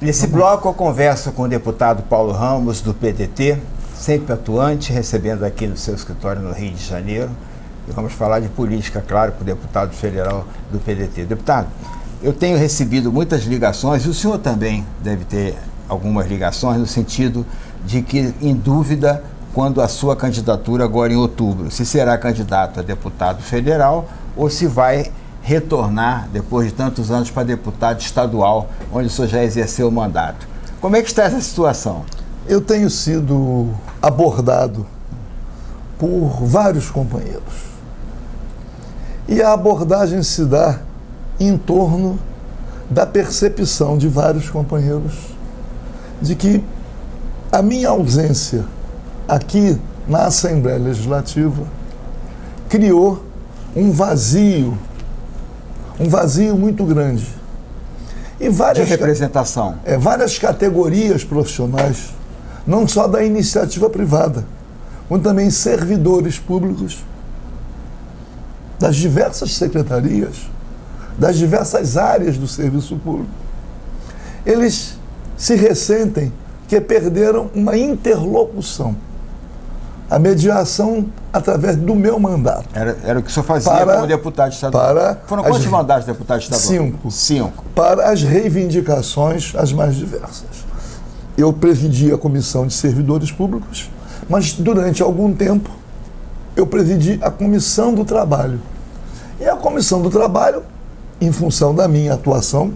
Nesse bloco eu converso com o deputado Paulo Ramos, do PDT, sempre atuante, recebendo aqui no seu escritório no Rio de Janeiro. E vamos falar de política, claro, com o deputado federal do PDT. Deputado, eu tenho recebido muitas ligações, e o senhor também deve ter algumas ligações, no sentido de que, em dúvida, quando a sua candidatura agora em outubro, se será candidato a deputado federal ou se vai retornar, depois de tantos anos, para deputado estadual, onde o senhor já exerceu o mandato. Como é que está essa situação? Eu tenho sido abordado por vários companheiros. E a abordagem se dá em torno da percepção de vários companheiros de que a minha ausência aqui na Assembleia Legislativa criou um vazio muito grande. E várias, de representação. Várias categorias profissionais, não só da iniciativa privada, como também servidores públicos das diversas secretarias, das diversas áreas do serviço público. Eles se ressentem que perderam uma interlocução, a mediação através do meu mandato. Era o que o senhor fazia como deputado estadual. Foram quantos mandatos de deputado estadual? 5. Para as reivindicações as mais diversas. Eu presidi a Comissão de Servidores Públicos, mas durante algum tempo eu presidi a Comissão do Trabalho. E a Comissão do Trabalho, em função da minha atuação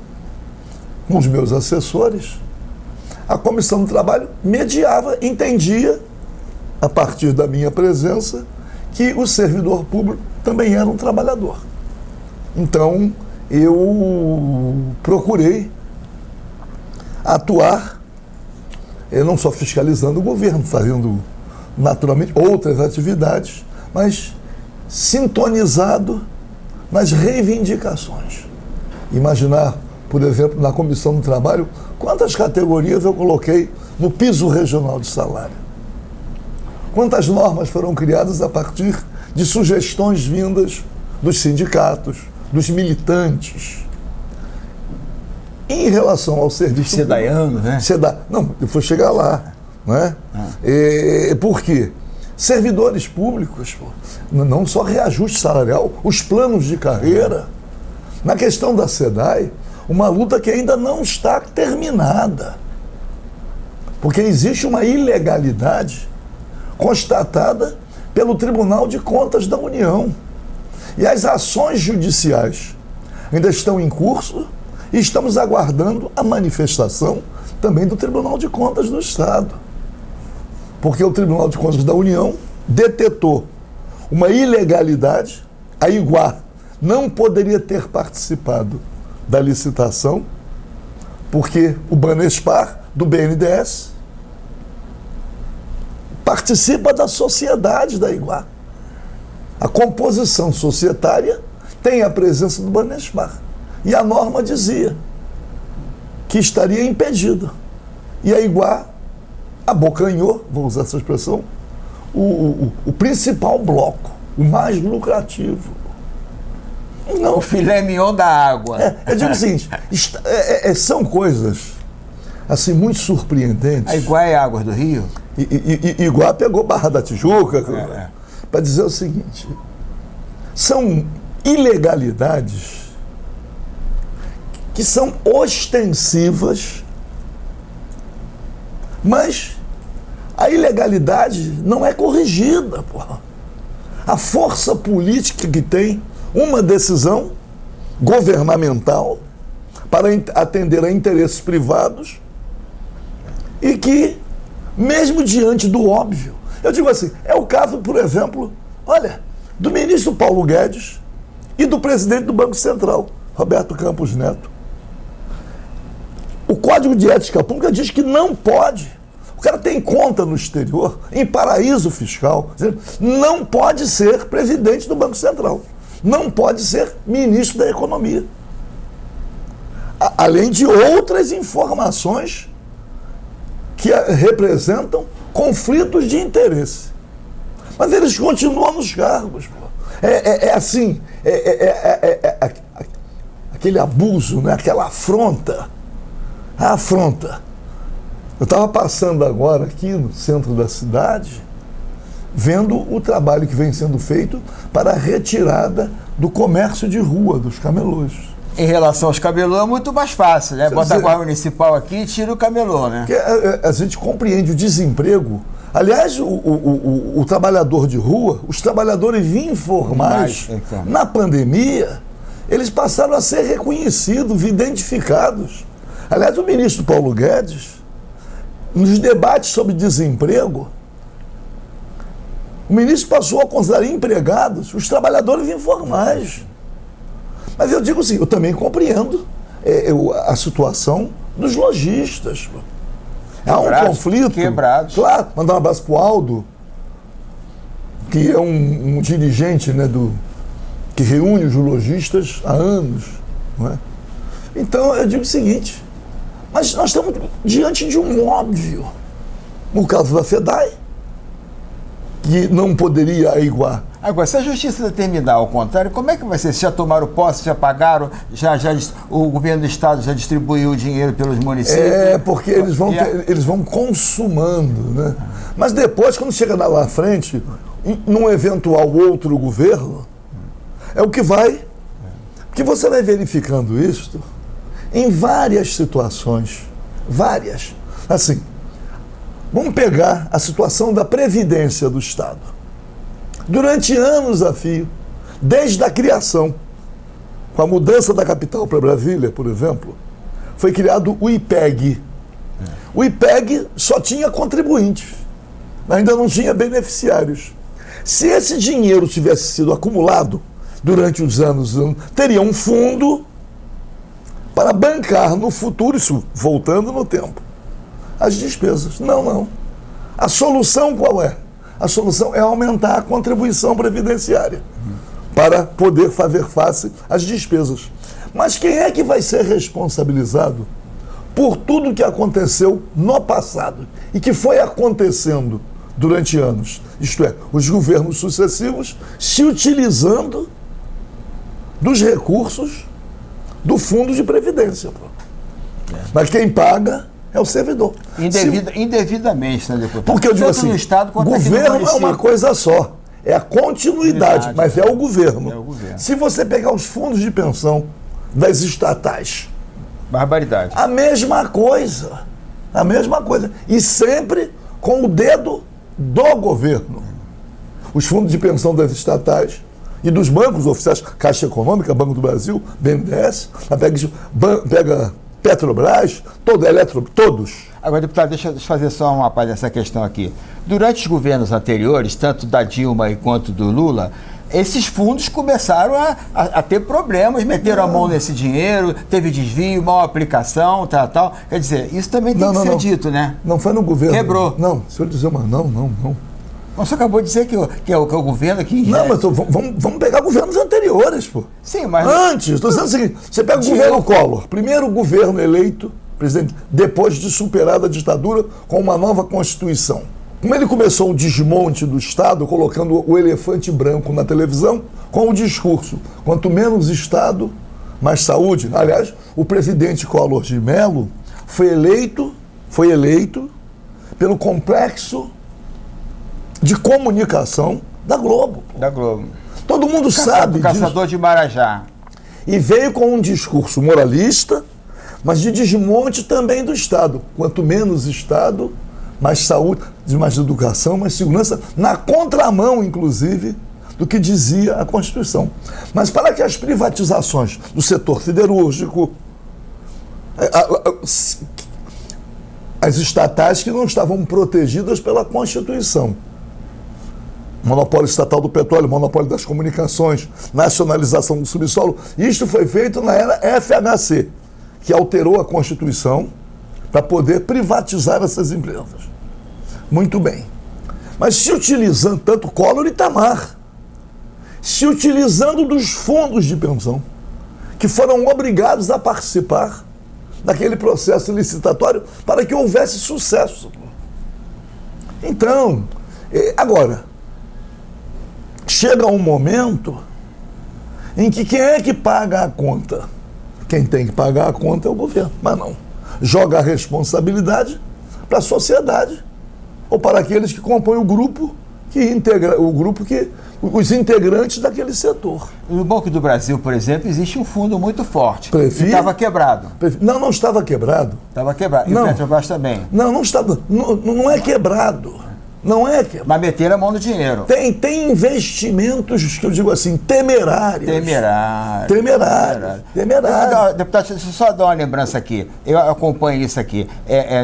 com os meus assessores, a Comissão do Trabalho mediava, entendia, a partir da minha presença, que o servidor público também era um trabalhador. Então, eu procurei atuar, não só fiscalizando o governo, fazendo naturalmente outras atividades, mas sintonizado nas reivindicações. Imaginar, por exemplo, na Comissão do Trabalho, quantas categorias eu coloquei no piso regional de salário. Quantas normas foram criadas a partir de sugestões vindas dos sindicatos, dos militantes. Em relação ao serviço... Sedaiano, né? Não, eu vou chegar lá. Não é? Por quê? Servidores públicos, não só reajuste salarial, os planos de carreira. Na questão da SEDAI, uma luta que ainda não está terminada. Porque existe uma ilegalidade constatada pelo Tribunal de Contas da União. E as ações judiciais ainda estão em curso e estamos aguardando a manifestação também do Tribunal de Contas do Estado. Porque o Tribunal de Contas da União detetou uma ilegalidade. A Iguá não poderia ter participado da licitação, porque o Banespar, do BNDES, participa da sociedade da Iguá. A composição societária tem a presença do Banespar. E a norma dizia que estaria impedido. E a Iguá abocanhou, vou usar essa expressão, o principal bloco, o mais lucrativo. Não, o filé mignon da água. Eu digo o seguinte, são coisas assim, muito surpreendentes. A Iguá é Águas do Rio? Iguá pegou Barra da Tijuca, para dizer o seguinte, são ilegalidades que são ostensivas, mas a ilegalidade não é corrigida, porra. A força política que tem uma decisão governamental para atender a interesses privados e que, mesmo diante do óbvio, eu digo assim, é o caso, por exemplo, olha, do ministro Paulo Guedes e do presidente do Banco Central, Roberto Campos Neto. O Código de Ética Pública diz que não pode. O cara tem conta no exterior, em paraíso fiscal, não pode ser presidente do Banco Central, não pode ser ministro da Economia. Além de outras informações que representam conflitos de interesse. Mas eles continuam nos cargos. Aquele abuso, né? Aquela afronta a afronta. Eu estava passando agora aqui no centro da cidade, vendo o trabalho que vem sendo feito para a retirada do comércio de rua, dos camelôs. Em relação aos camelôs é muito mais fácil, né? Bota a guarda municipal aqui e tira o camelô, né? A gente compreende o desemprego. Aliás, o trabalhador de rua, os trabalhadores informais, na pandemia, eles passaram a ser reconhecidos, identificados. Aliás, o ministro Paulo Guedes, nos debates sobre desemprego, o ministro passou a considerar empregados os trabalhadores informais. Mas eu digo assim, eu também compreendo a situação dos lojistas. Há um conflito. Quebrados. Claro, mandar um abraço para o Aldo, que é um dirigente, né, que reúne os lojistas há anos. Não é? Então, eu digo o seguinte, mas nós estamos diante de um óbvio. No caso da FEDAI, que não poderia aiguar. Agora, se a justiça determinar ao contrário, como é que vai ser? Se já tomaram posse, já pagaram, o governo do estado já distribuiu o dinheiro pelos municípios? Porque eles vão consumando, né? Mas depois, quando chega lá à frente, num eventual outro governo, é o que vai... Porque você vai verificando isso em várias situações. Várias. Assim, vamos pegar a situação da Previdência do Estado. Durante anos a fio, desde a criação, com a mudança da capital para Brasília, por exemplo, foi criado o IPEG. O IPEG só tinha contribuintes, ainda não tinha beneficiários. Se esse dinheiro tivesse sido acumulado durante os anos, teria um fundo para bancar no futuro, isso voltando no tempo, as despesas. Não. A solução qual é? A solução é aumentar a contribuição previdenciária para poder fazer face às despesas. Mas quem é que vai ser responsabilizado por tudo que aconteceu no passado e que foi acontecendo durante anos? Isto é, os governos sucessivos se utilizando dos recursos do Fundo de Previdência. Mas quem paga é o servidor. Indevidamente, né, deputado? Porque eu digo tanto assim, no Estado quanto governo aqui no é uma coisa só. É a continuidade, mas é o governo. É o governo. Se você pegar os fundos de pensão das estatais... Barbaridade. A mesma coisa. A mesma coisa. E sempre com o dedo do governo. Os fundos de pensão das estatais e dos bancos oficiais, Caixa Econômica, Banco do Brasil, BNDES, pega Petrobras, todos. Agora, deputado, deixa eu fazer só uma parte dessa questão aqui. Durante os governos anteriores, tanto da Dilma quanto do Lula, esses fundos começaram a ter problemas, meteram a mão nesse dinheiro, teve desvio, mal aplicação, tal. Quer dizer, isso também tem que ser dito, né? Não foi no governo. Quebrou. Não, se eu dizer, mas não. Você acabou de dizer que é o governo que... Não, mas vamos pegar governos anteriores, pô. Sim, mas... Antes, estou dizendo o seguinte, você pega o governo Collor, primeiro governo eleito, presidente, depois de superada a ditadura, com uma nova Constituição. Como ele começou o desmonte do Estado, colocando o elefante branco na televisão, com o discurso, quanto menos Estado, mais saúde. Aliás, o presidente Collor de Mello foi eleito pelo complexo de comunicação da Globo. Da Globo. Todo mundo sabe disso. Caçador de Marajá. E veio com um discurso moralista, mas de desmonte também do Estado. Quanto menos Estado, mais saúde, mais educação, mais segurança, na contramão, inclusive, do que dizia a Constituição. Mas para que as privatizações do setor siderúrgico, as estatais que não estavam protegidas pela Constituição, monopólio estatal do petróleo, monopólio das comunicações, nacionalização do subsolo, isto foi feito na era FHC, que alterou a Constituição para poder privatizar essas empresas. Muito bem. Mas se utilizando, tanto Collor e Itamar, se utilizando dos fundos de pensão, que foram obrigados a participar daquele processo licitatório para que houvesse sucesso. Então, agora, chega um momento em que quem é que paga a conta? Quem tem que pagar a conta é o governo, mas não. joga a responsabilidade para a sociedade ou para aqueles que compõem o grupo os integrantes daquele setor. No Banco do Brasil, por exemplo, existe um fundo muito forte. Prefiro, estava quebrado. Não estava quebrado. Estava quebrado. E não. o Petrobras também. Não estava. Não é quebrado. Não é quebrado. Mas meteram a mão no dinheiro. Tem investimentos, que eu digo assim, temerários. Temerários. Deputado, deixa eu só dar uma lembrança aqui. Eu acompanho isso aqui.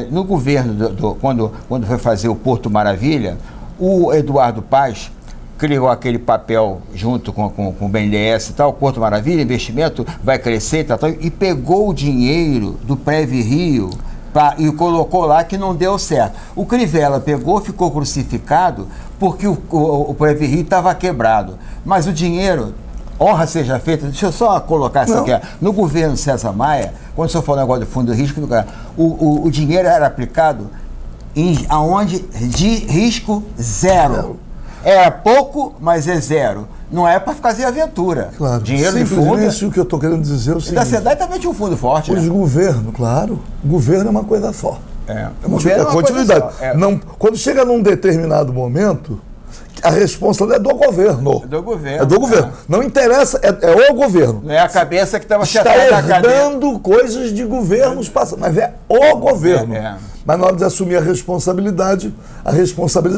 No governo, quando foi fazer o Porto Maravilha, o Eduardo Paes criou aquele papel junto com o BNDES e tal, Porto Maravilha, investimento vai crescer e tal, e pegou o dinheiro do Preve Rio e colocou lá que não deu certo. O Crivella pegou, ficou crucificado porque o Preve Rio estava quebrado. Mas o dinheiro, honra seja feita, deixa eu só colocar isso aqui. No governo César Maia, quando o senhor falou negócio de fundo de risco, o dinheiro era aplicado aonde de risco zero. É pouco, mas é zero. Não é para fazer aventura. Claro. Dinheiro de fundo. Isso que eu estou querendo dizer é o seguinte. Da SEDAI também tinha um fundo forte. Os governos, claro. O governo é uma coisa só. É continuidade. Não, quando chega num determinado momento, a responsabilidade é do governo. É do governo. Não interessa, é o governo. Não é a cabeça que estava está herdando coisas de governos passados, mas é o governo. Mas na hora de assumir a responsabilidade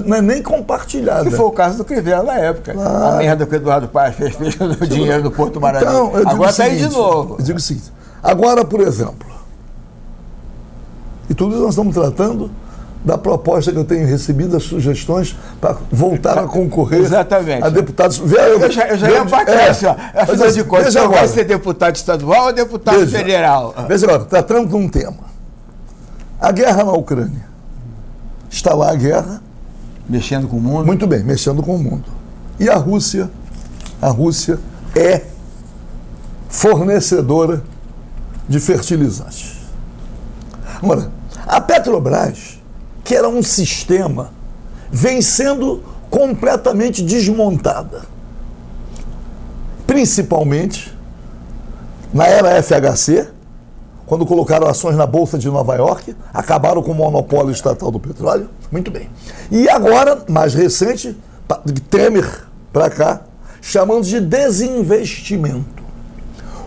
não é nem compartilhada. Que foi o caso do Crivella na época. Claro. A merda que o Eduardo Paes fez o dinheiro do Porto Maravilha. Então, agora está aí de novo. Eu digo o seguinte, agora, por exemplo, e tudo isso nós estamos tratando da proposta que eu tenho recebido, as sugestões para voltar a concorrer. Exatamente. A deputados. Eu já ia bater assim, ó. Afinal de contas, você vai ser deputado estadual ou deputado federal? Veja agora, tratando de um tema. A guerra na Ucrânia. Está lá a guerra. Mexendo com o mundo? Muito bem, mexendo com o mundo. E a Rússia é fornecedora de fertilizantes. Agora, a Petrobras, que era um sistema, vem sendo completamente desmontada. Principalmente na era FHC, quando colocaram ações na Bolsa de Nova York, acabaram com o monopólio estatal do petróleo. Muito bem. E agora, mais recente, de Temer para cá, chamando de desinvestimento.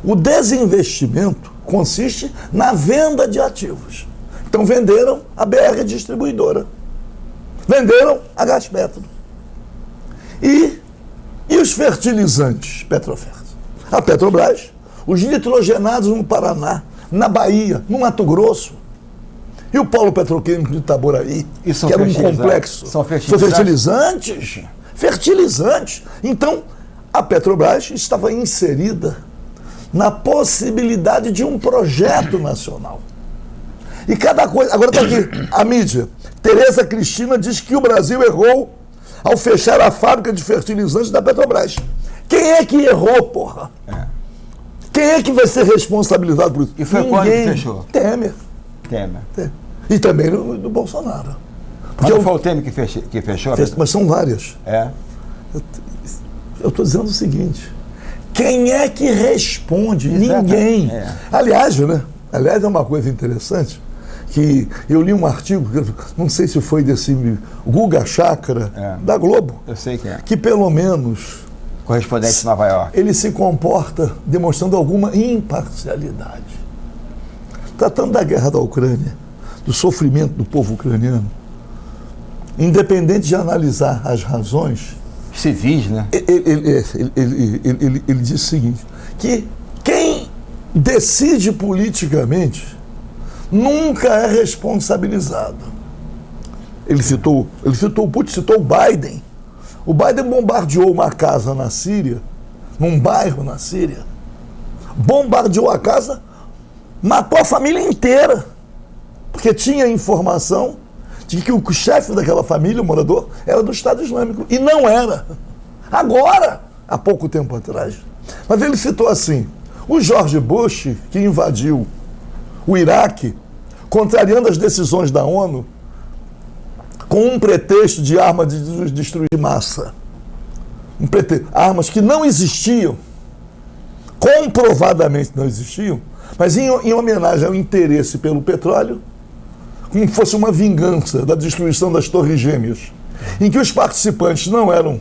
O desinvestimento consiste na venda de ativos. Então venderam a BR Distribuidora, venderam a Gaspetro. E os fertilizantes Petrofert? A Petrobras, os nitrogenados no Paraná, na Bahia, no Mato Grosso, e o polo petroquímico de Itaboraí, que era um complexo. São fertilizantes? Fertilizantes. Então, a Petrobras estava inserida na possibilidade de um projeto nacional. E cada coisa... Agora está aqui, a mídia. Tereza Cristina diz que o Brasil errou ao fechar a fábrica de fertilizantes da Petrobras. Quem é que errou, porra? Quem é que vai ser responsabilizado por isso? E foi quando que fechou? Temer. E também do Bolsonaro. Porque não foi o Temer que fechou? Mas são várias. Eu estou dizendo o seguinte. Quem é que responde? Ninguém. Aliás, é uma coisa interessante, que eu li um artigo, não sei se foi desse Guga Chakra, da Globo. Eu sei que é. Que pelo menos... Correspondente de Nova York. Ele se comporta demonstrando alguma imparcialidade. Tratando da guerra da Ucrânia, do sofrimento do povo ucraniano, independente de analisar as razões... Civis, né? Ele diz o seguinte, que quem decide politicamente nunca é responsabilizado. Ele citou o Putin, citou o Biden. O Biden bombardeou uma casa na Síria, num bairro na Síria. Bombardeou a casa, matou a família inteira. Porque tinha informação de que o chefe daquela família, o morador, era do Estado Islâmico. E não era. Agora, há pouco tempo atrás. Mas ele citou assim, o George Bush, que invadiu o Iraque, contrariando as decisões da ONU, com um pretexto de arma de destruir massa. Armas que não existiam, comprovadamente não existiam, mas em homenagem ao interesse pelo petróleo, como fosse uma vingança da destruição das Torres Gêmeas, em que os participantes não eram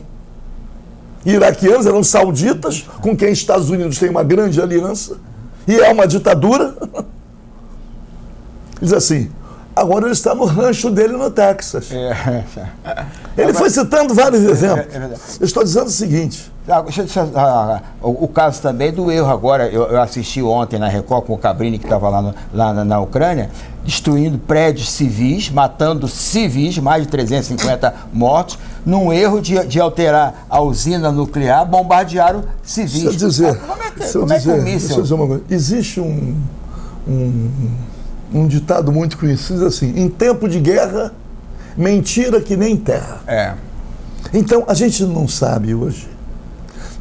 iraquianos, eram sauditas, com quem os Estados Unidos tem uma grande aliança, e é uma ditadura. Diz assim, agora ele está no rancho dele no Texas. Ele foi citando vários exemplos. Eu estou dizendo o seguinte. O caso também do erro agora, eu assisti ontem na Record com o Cabrini, que estava lá na Ucrânia, destruindo prédios civis, matando civis, mais de 350 mortos, num erro de alterar a usina nuclear, bombardearam civis. Deixa eu dizer, como é que o míssil... dizer uma coisa. Existe um ditado muito conhecido assim, em tempo de guerra, mentira que nem terra. Então, a gente não sabe hoje.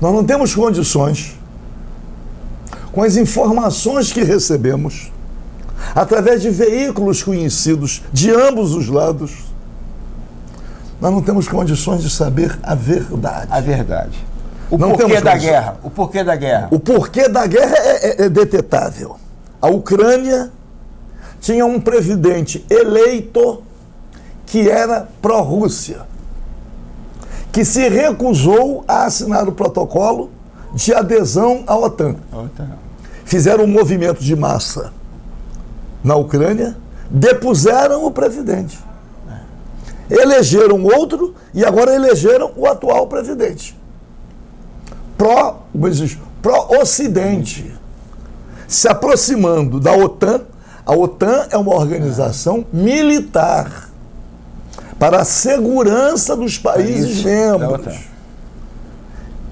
Nós não temos condições, com as informações que recebemos, através de veículos conhecidos de ambos os lados, nós não temos condições de saber a verdade. A verdade. O porquê da guerra. O porquê da guerra. O porquê da guerra é detetável. A Ucrânia tinha um presidente eleito que era pró-Rússia, que se recusou a assinar o protocolo de adesão à OTAN. Fizeram um movimento de massa na Ucrânia, depuseram o presidente. Elegeram outro e agora elegeram o atual presidente. Pró-Ocidente. Se aproximando da OTAN. A OTAN é uma organização militar para a segurança dos países membros.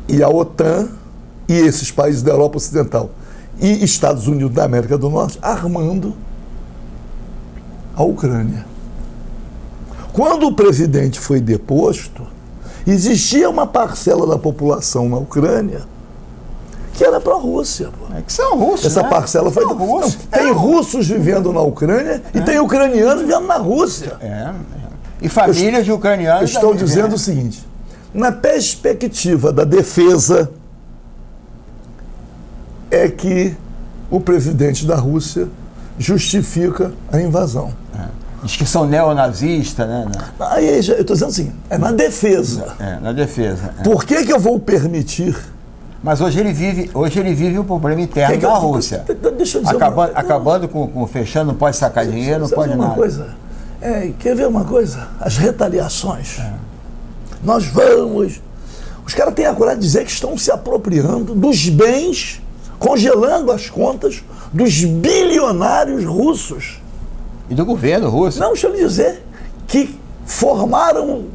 E a OTAN e esses países da Europa Ocidental e Estados Unidos da América do Norte armando a Ucrânia. Quando o presidente foi deposto, existia uma parcela da população na Ucrânia que era pró-Rússia. Que são russos, essa parcela foi... Tem russos vivendo na Ucrânia e tem ucranianos vivendo na Rússia. E famílias de ucranianos... Estou dizendo o seguinte, na perspectiva da defesa, é que o presidente da Rússia justifica a invasão. Diz que são neonazistas, né? Aí, eu estou dizendo assim, é na defesa. Na defesa. Por que eu vou permitir... Mas hoje ele vive um problema interno da Rússia. Deixa eu dizer acabando com fechando, não pode sacar dinheiro, não pode nada. Quer ver uma coisa? As retaliações. Nós vamos... Os caras têm a coragem de dizer que estão se apropriando dos bens, congelando as contas dos bilionários russos. E do governo russo. Não, deixa eu lhe dizer que formaram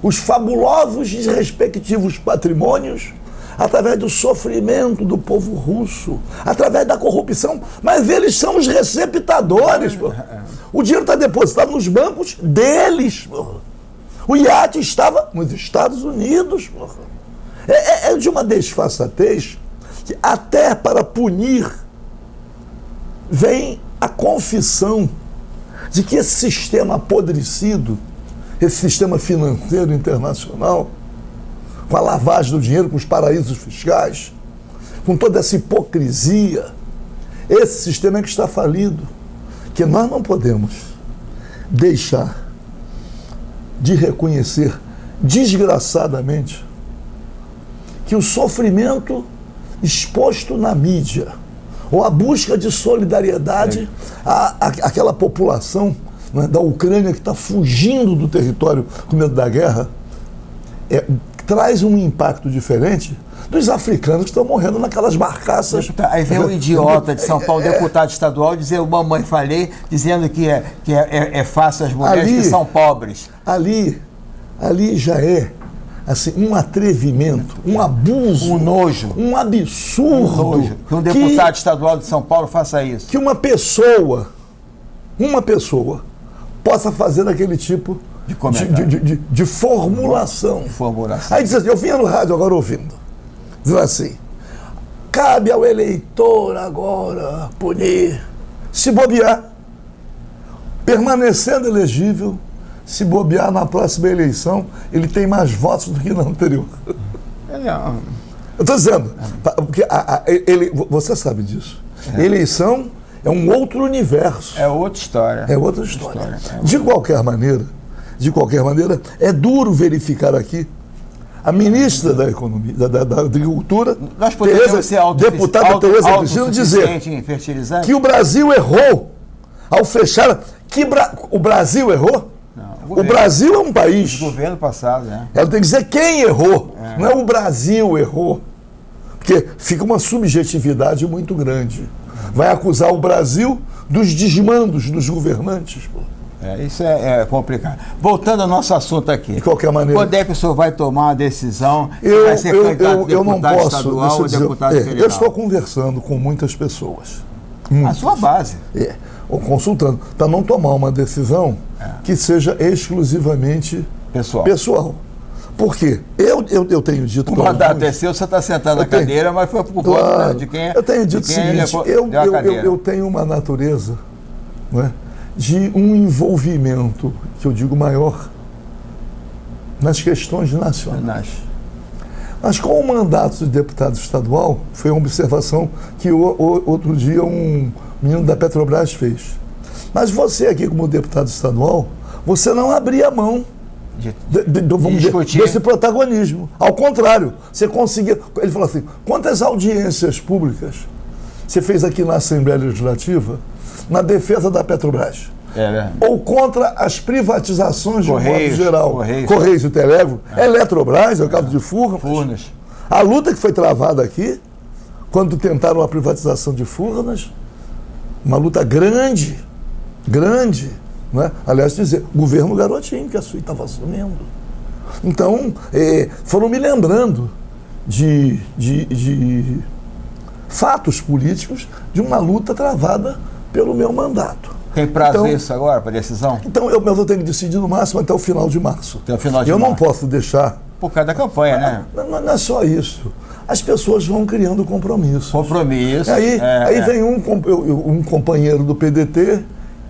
os fabulosos e respectivos patrimônios através do sofrimento do povo russo, através da corrupção, mas eles são os receptadores. O dinheiro está depositado nos bancos deles. O iate estava nos Estados Unidos. É de uma desfaçatez que até para punir vem a confissão de que esse sistema apodrecido, esse sistema financeiro internacional, com a lavagem do dinheiro, com os paraísos fiscais, com toda essa hipocrisia, esse sistema é que está falido, que nós não podemos deixar de reconhecer desgraçadamente que o sofrimento exposto na mídia, ou a busca de solidariedade àquela população, né, da Ucrânia que está fugindo do território com medo da guerra, traz um impacto diferente dos africanos que estão morrendo naquelas barcaças. Aí vem um idiota de São Paulo, deputado estadual, dizer o mamãe falei, dizendo que é fácil as mulheres que são pobres. Ali já é assim, um atrevimento, um abuso, um nojo, um absurdo. Que um deputado estadual de São Paulo faça isso. Que uma pessoa possa fazer aquele tipo de formulação. Aí diz assim, eu vinha no rádio agora ouvindo, dizendo assim, cabe ao eleitor agora punir, se bobear, permanecendo elegível, se bobear na próxima eleição, ele tem mais votos do que na anterior. Eu estou dizendo, porque você sabe disso. Eleição é um outro universo. É outra história. É outra história. De qualquer maneira, é duro verificar aqui a ministra da Economia, da Agricultura, nós podemos ser deputada Tereza Cristina, dizer em fertilizante? que o Brasil errou ao fechar. O Brasil errou? Não, o Brasil é um país. O governo passado, né? Ela tem que dizer quem errou. Não é o Brasil errou. Porque fica uma subjetividade muito grande. Vai acusar o Brasil dos desmandos dos governantes. Pô. Isso é complicado. Voltando ao nosso assunto aqui. De qualquer maneira. Quando é que o senhor vai tomar uma decisão? Vai ser candidato a deputado estadual ou deputado federal? Eu estou conversando com muitas pessoas. A sua base. Ou consultando, para não tomar uma decisão que seja exclusivamente pessoal. Por quê? Eu tenho dito... O mandato é seu, você está sentado na cadeira, mas foi por conta de quem... Eu tenho dito o seguinte, eu tenho uma natureza, não é, de um envolvimento, que eu digo maior, nas questões nacionais. Mas com o mandato de deputado estadual, foi uma observação que outro dia um menino da Petrobras fez. Mas você aqui como deputado estadual, você não abria mão desse protagonismo. Ao contrário, você conseguia... Ele falou assim, quantas audiências públicas você fez aqui na Assembleia Legislativa na defesa da Petrobras? Ou contra as privatizações de modo geral? Correios e Telégrafo, Eletrobras, é o caso de Furnas. A luta que foi travada aqui, quando tentaram a privatização de Furnas, uma luta grande, não é? Aliás, dizer, governo Garotinho, que a Suíça estava assumindo. Então, foram me lembrando de fatos políticos de uma luta travada pelo meu mandato. Tem prazo isso agora para decisão? Então, eu tenho que decidir no máximo até o final de março. Eu não posso deixar... Por causa da campanha, né? Não é só isso. As pessoas vão criando compromissos. Aí vem um companheiro do PDT,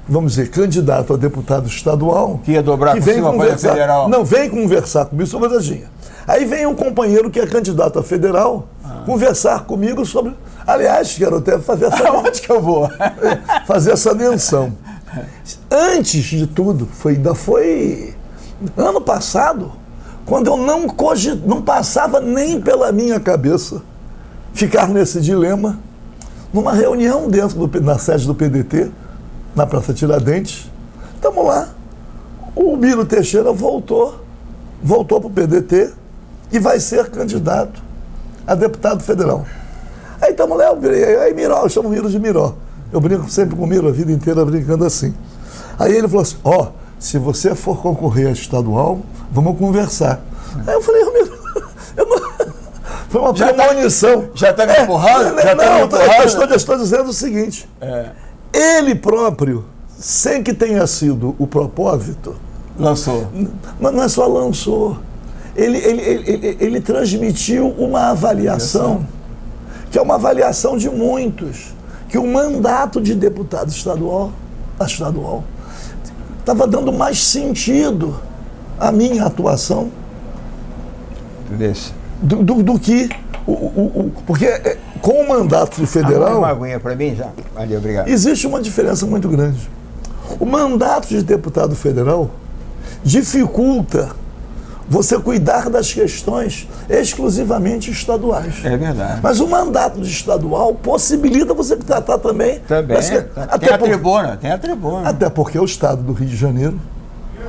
vamos dizer, candidato a deputado estadual... Que ia dobrar por cima para federal. Não, vem conversar comigo sobre a Dadinha. Aí vem um companheiro que é candidato a federal conversar comigo sobre... Aliás, quero até fazer essa... Onde que eu vou? Fazer essa menção. Antes de tudo, ainda foi ano passado, quando eu não passava nem pela minha cabeça ficar nesse dilema, numa reunião na sede do PDT, na Praça Tiradentes. Estamos lá. O Miro Teixeira voltou para o PDT e vai ser candidato a deputado federal. Aí estamos lá, aí Miró, eu chamo o Miro de Miró. Eu brinco sempre com o Miro a vida inteira brincando assim. Aí ele falou assim, se você for concorrer a estadual, vamos conversar. Aí eu falei, Miro, foi uma premonição. Já está me empurrando? Eu estou dizendo o seguinte, ele próprio, sem que tenha sido o propósito... Lançou. Mas não é só lançou. Ele transmitiu uma avaliação, que é uma avaliação de muitos, que o mandato de deputado estadual estava dando mais sentido à minha atuação do que... porque com o mandato de federal... Uma aguinha para mim já? Ali, obrigado. Existe uma diferença muito grande. O mandato de deputado federal dificulta você cuidar das questões exclusivamente estaduais. É verdade. Mas o mandato de estadual possibilita você tratar também... Também. Tem a tribuna. Até porque o Estado do Rio de Janeiro,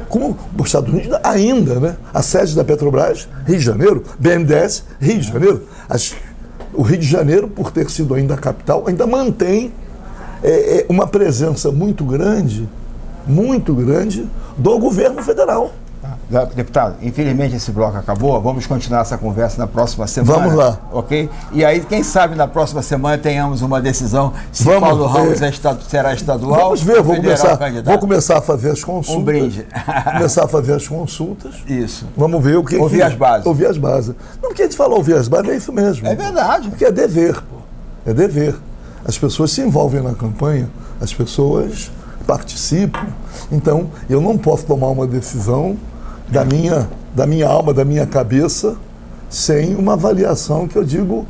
como o Estado do Rio de Janeiro, ainda, né? A sede da Petrobras, Rio de Janeiro, BNDES, Rio de Janeiro. O Rio de Janeiro, por ter sido ainda a capital, ainda mantém uma presença muito grande do governo federal. Deputado, infelizmente esse bloco acabou, vamos continuar essa conversa na próxima semana. Vamos lá. Ok? E aí, quem sabe na próxima semana tenhamos uma decisão se Paulo Ramos será estadual. Vamos ver, vou começar a fazer as consultas. Um brinde. Começar a fazer as consultas. Isso. Vamos ver o que... Ouvir as bases. Ouvir as bases. Não, porque a gente fala ouvir as bases, é isso mesmo. É verdade. Porque é dever, pô. É dever. As pessoas se envolvem na campanha, as pessoas participam. Então, eu não posso tomar uma decisão da minha alma, da minha cabeça, sem uma avaliação que eu digo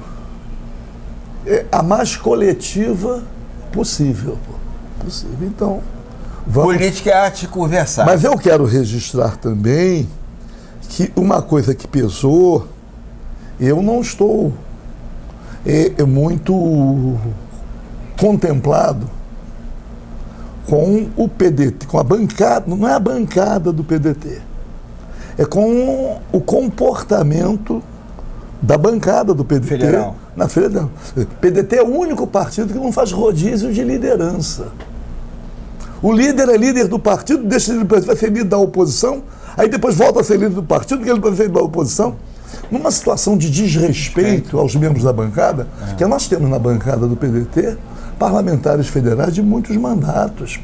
a mais coletiva possível. Possível. Então, vamos... Política é arte conversar. Mas eu quero registrar também que uma coisa que pesou, eu não estou muito contemplado com o PDT, com a bancada, não é a bancada do PDT, é com o comportamento da bancada do PDT federal. Na federal. O PDT é o único partido que não faz rodízio de liderança. O líder é líder do partido, deixa ele vai ser líder da oposição, aí depois volta a ser líder do partido, porque ele vai ser líder da oposição. Numa situação de desrespeito aos membros da bancada, que nós temos na bancada do PDT parlamentares federais de muitos mandatos,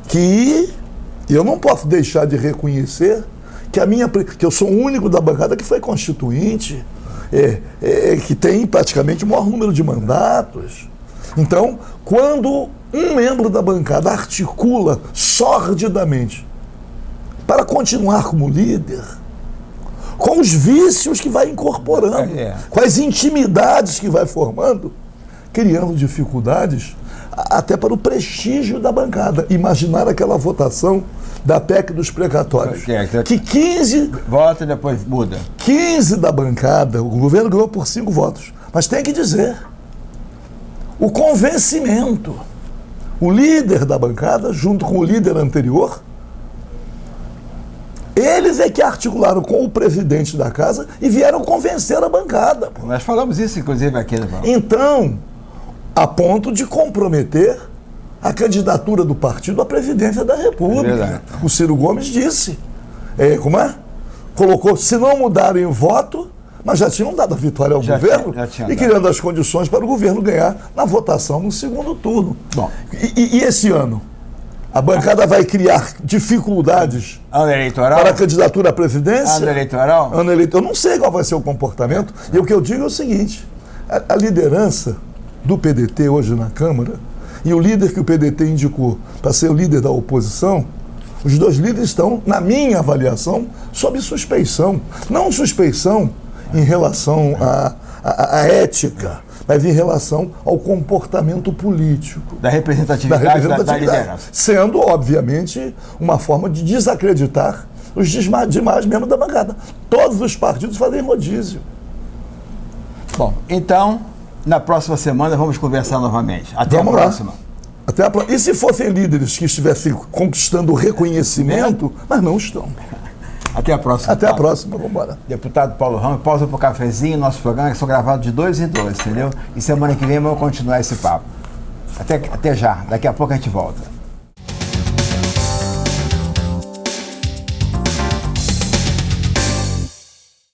que eu não posso deixar de reconhecer que eu sou o único da bancada que foi constituinte, que tem praticamente o maior número de mandatos. Então, quando um membro da bancada articula sordidamente para continuar como líder, com os vícios que vai incorporando, com as intimidades que vai formando, criando dificuldades até para o prestígio da bancada. Imaginar aquela votação da PEC dos precatórios. Que 15... Vota e depois muda. 15 da bancada, o governo ganhou por 5 votos. Mas tem que dizer, o convencimento, o líder da bancada, junto com o líder anterior, eles é que articularam com o presidente da casa e vieram convencer a bancada. Nós falamos isso, inclusive, aqui. Então, a ponto de comprometer a candidatura do partido à presidência da República. O Ciro Gomes disse, colocou, se não mudarem o voto, mas já tinham dado a vitória ao governo e criando as condições para o governo ganhar na votação no segundo turno. Bom. E esse ano? A bancada vai criar dificuldades ano eleitoral? Para a candidatura à presidência? Ano eleitoral? Eu não sei qual vai ser o comportamento. E o que eu digo é o seguinte, a liderança do PDT hoje na Câmara e o líder que o PDT indicou para ser o líder da oposição, os dois líderes estão, na minha avaliação, sob suspeição. Não suspeição em relação à ética, mas em relação ao comportamento político. Da representatividade da liderança. Sendo, obviamente, uma forma de desacreditar os demais membros da bancada. Todos os partidos fazem rodízio. Bom, então, na próxima semana vamos conversar novamente. Até a próxima. E se fossem líderes que estivessem conquistando reconhecimento, mas não estão. Até a próxima. Até a próxima, vamos embora. Deputado Paulo Ramos, pausa para o cafezinho, nosso programa que são gravados de 2 em 2, entendeu? E semana que vem vamos continuar esse papo. Até já, daqui a pouco a gente volta.